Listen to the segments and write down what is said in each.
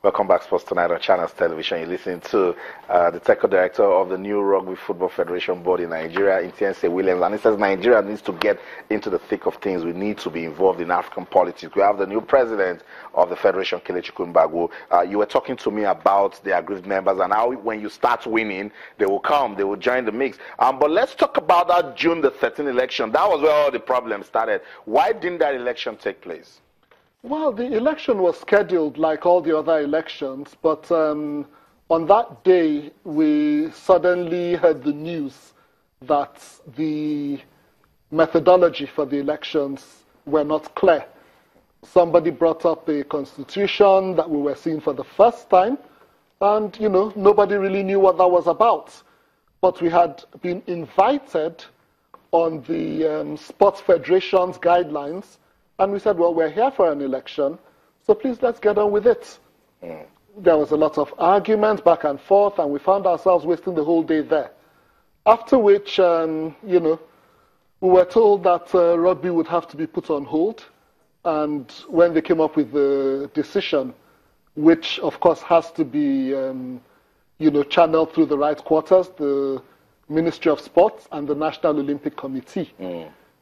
Welcome back, Sports Tonight on Channels Television. You're listening to the Technical Director of the new Rugby Football Federation Board in Nigeria, Ntiense Williams, and he says Nigeria needs to get into the thick of things. We need to be involved in African politics. We have the new president of the Federation, Kelechi Mbagwu. You were talking to me about the aggrieved members and how when you start winning, they will come, they will join the mix. But let's talk about that June the 13th election. That was where all the problems started. Why didn't that election take place? Well, the election was scheduled like all the other elections, but on that day, we suddenly heard the news that the methodology for the elections were not clear. Somebody brought up a constitution that we were seeing for the first time, and, you know, nobody really knew what that was about. But we had been invited on the Sports Federation's guidelines, and we said, well, we're here for an election, so please let's get on with it. There was a lot of argument back and forth, and we found ourselves wasting the whole day there. After which, you know, we were told that rugby would have to be put on hold. And when they came up with the decision, which of course has to be, you know, channeled through the right quarters, the Ministry of Sports and the National Olympic Committee.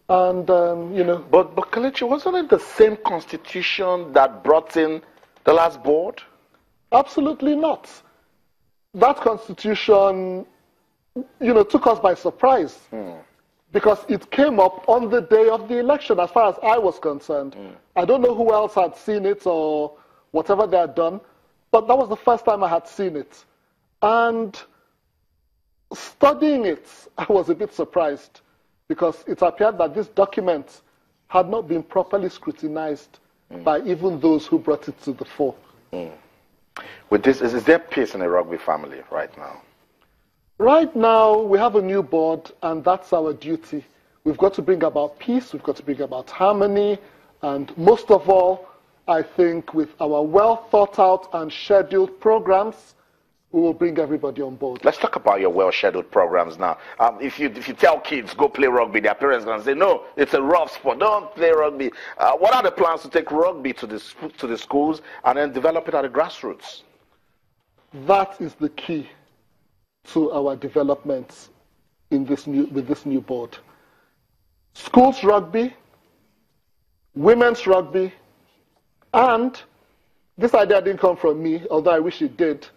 And, you know. But Kelechi, wasn't it the same constitution that brought in the last board? Absolutely not. That constitution, you know, took us by surprise. Because it came up on the day of the election, as far as I was concerned. I don't know who else had seen it or whatever they had done, but that was the first time I had seen it. And studying it, I was a bit surprised, because it appeared that this document had not been properly scrutinized by even those who brought it to the fore. With this, is there peace in the rugby family right now? Right now, we have a new board, and that's our duty. We've got to bring about peace, we've got to bring about harmony, and most of all, I think with our well thought out and scheduled programs, we will bring everybody on board. Let's talk about your well-scheduled programs now. If you tell kids, go play rugby, their parents are going to say, no, it's a rough sport, don't play rugby. What are the plans to take rugby to the schools and then develop it at the grassroots? That is the key to our developments in with this new board. Schools rugby, women's rugby, and this idea didn't come from me, although I wish it did.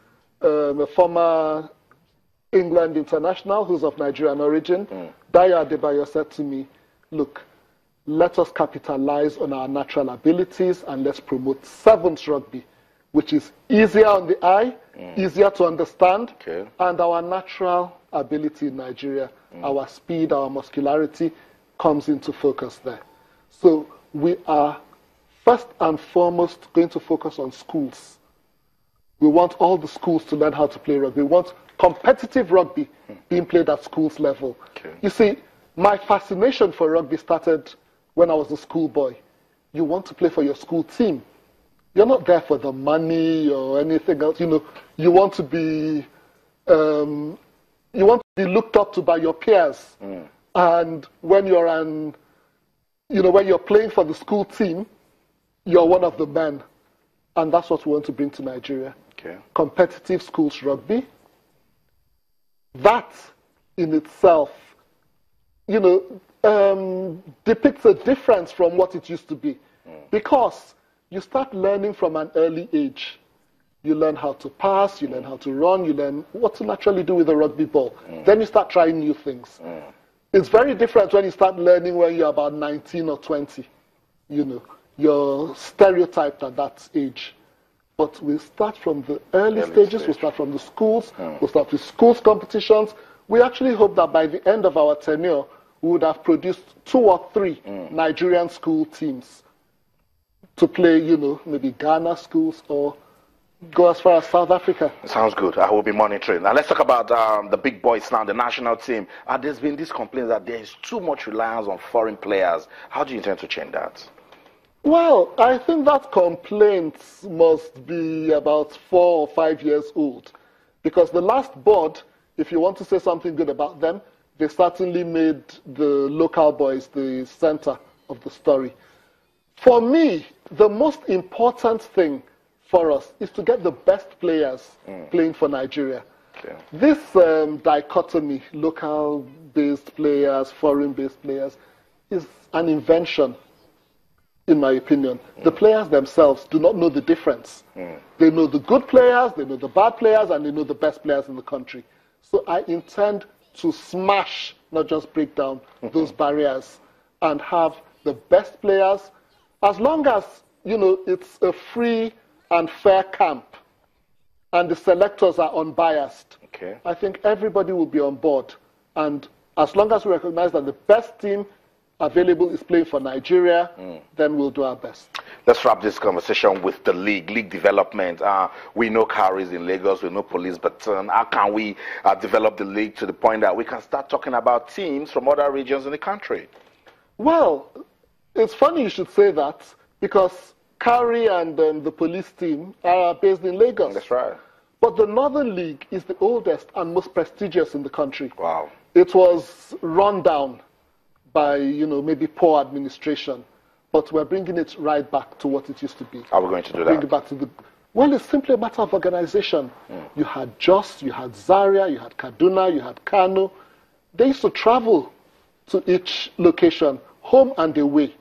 A former England international who's of Nigerian origin, Dayo Adebayo, said to me, look, let us capitalize on our natural abilities and let's promote sevens rugby, which is easier on the eye, easier to understand, and our natural ability in Nigeria, our speed, our muscularity comes into focus there. So we are first and foremost going to focus on schools. We want all the schools to learn how to play rugby. We want competitive rugby being played at schools level. You see, my fascination for rugby started when I was a schoolboy. You want to play for your school team. You're not there for the money or anything else. You know, you want to be looked up to by your peers. And when you're when you're playing for the school team, you're one of the men. And that's what we want to bring to Nigeria. Competitive schools rugby. That in itself, you know, depicts a difference from what it used to be. Because you start learning from an early age. You learn how to pass, you learn how to run, you learn what to naturally do with a rugby ball. Then you start trying new things. It's very different when you start learning when you're about 19 or 20. You know, you're stereotyped at that age. But we start from the early stages, we start from the schools, we start with schools competitions. We actually hope that by the end of our tenure, we would have produced 2 or 3 Nigerian school teams to play, you know, maybe Ghana schools or go as far as South Africa. Sounds good. I will be monitoring. Now let's talk about the big boys now, the national team. There's been this complaint that there is too much reliance on foreign players. How do you intend to change that? Well, I think that complaint must be about 4 or 5 years old. Because the last board, if you want to say something good about them, they certainly made the local boys the center of the story. For me, the most important thing for us is to get the best players playing for Nigeria. Okay. This dichotomy, local-based players, foreign-based players, is an invention, in my opinion. The players themselves do not know the difference. They know the good players, they know the bad players, and they know the best players in the country. So I intend to smash, not just break down, those barriers and have the best players, as long as, it's a free and fair camp and the selectors are unbiased. Okay. I think everybody will be on board. And as long as we recognize that the best team available is playing for Nigeria, then we'll do our best. Let's wrap this conversation with the league development. We know Cowries in Lagos, we know Police Baton. How can we develop the league to the point that we can start talking about teams from other regions in the country? Well, it's funny you should say that, because Cowrie and the police team are based in Lagos. That's right. But the Northern League is the oldest and most prestigious in the country. Wow. It was run down by, maybe poor administration. But we're bringing it right back to what it used to be. How are we going to do Bring that? it back to the... Well, it's simply a matter of organization. You had Jos, you had Zaria, you had Kaduna, you had Kano. They used to travel to each location, home and away,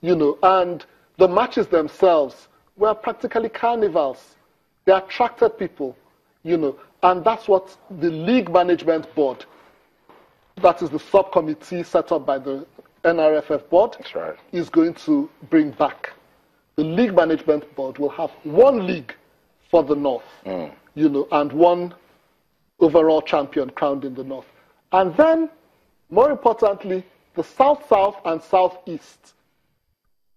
and the matches themselves were practically carnivals. They attracted people, and that's what the League Management Board, that is the subcommittee set up by the NRFF board, That's right. is going to bring back. The League Management Board will have one league for the North, and one overall champion crowned in the North. And then, more importantly, the South-South and South-East.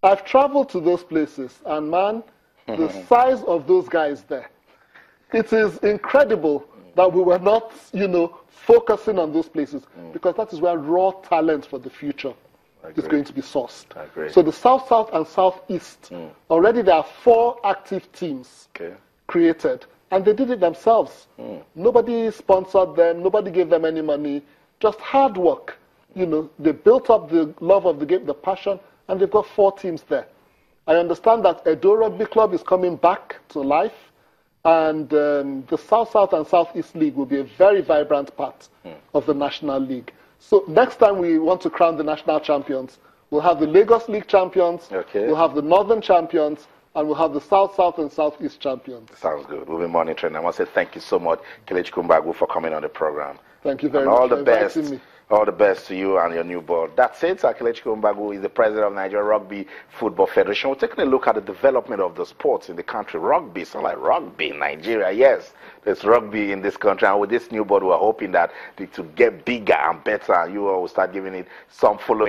I've traveled to those places, and man, the size of those guys there, it is incredible that we were not, focusing on those places, because that is where raw talent for the future is going to be sourced. I agree. So the South-South and South-East, already there are 4 active teams created, and they did it themselves. Nobody sponsored them, nobody gave them any money, just hard work. They built up the love of the game, the passion, and they've got 4 teams there. I understand that Edo Rugby Club is coming back to life, and the South-South and South-East League will be a very vibrant part of the National League. So next time we want to crown the national champions, we'll have the Lagos League champions, we'll have the Northern champions, and we'll have the South-South and South-East champions. Sounds good. We'll be monitoring. I want to say thank you so much, Kelechi Kumbagu, for coming on the program. Thank you very And much all the for best. inviting me. All the best to you and your new board. That's it. Kelechi Kumbagu is the president of Nigeria Rugby Football Federation. We're taking a look at the development of the sports in the country. Rugby, it's not like rugby in Nigeria. Yes, there's rugby in this country. And with this new board, we're hoping that to get bigger and better, you will start giving it some following.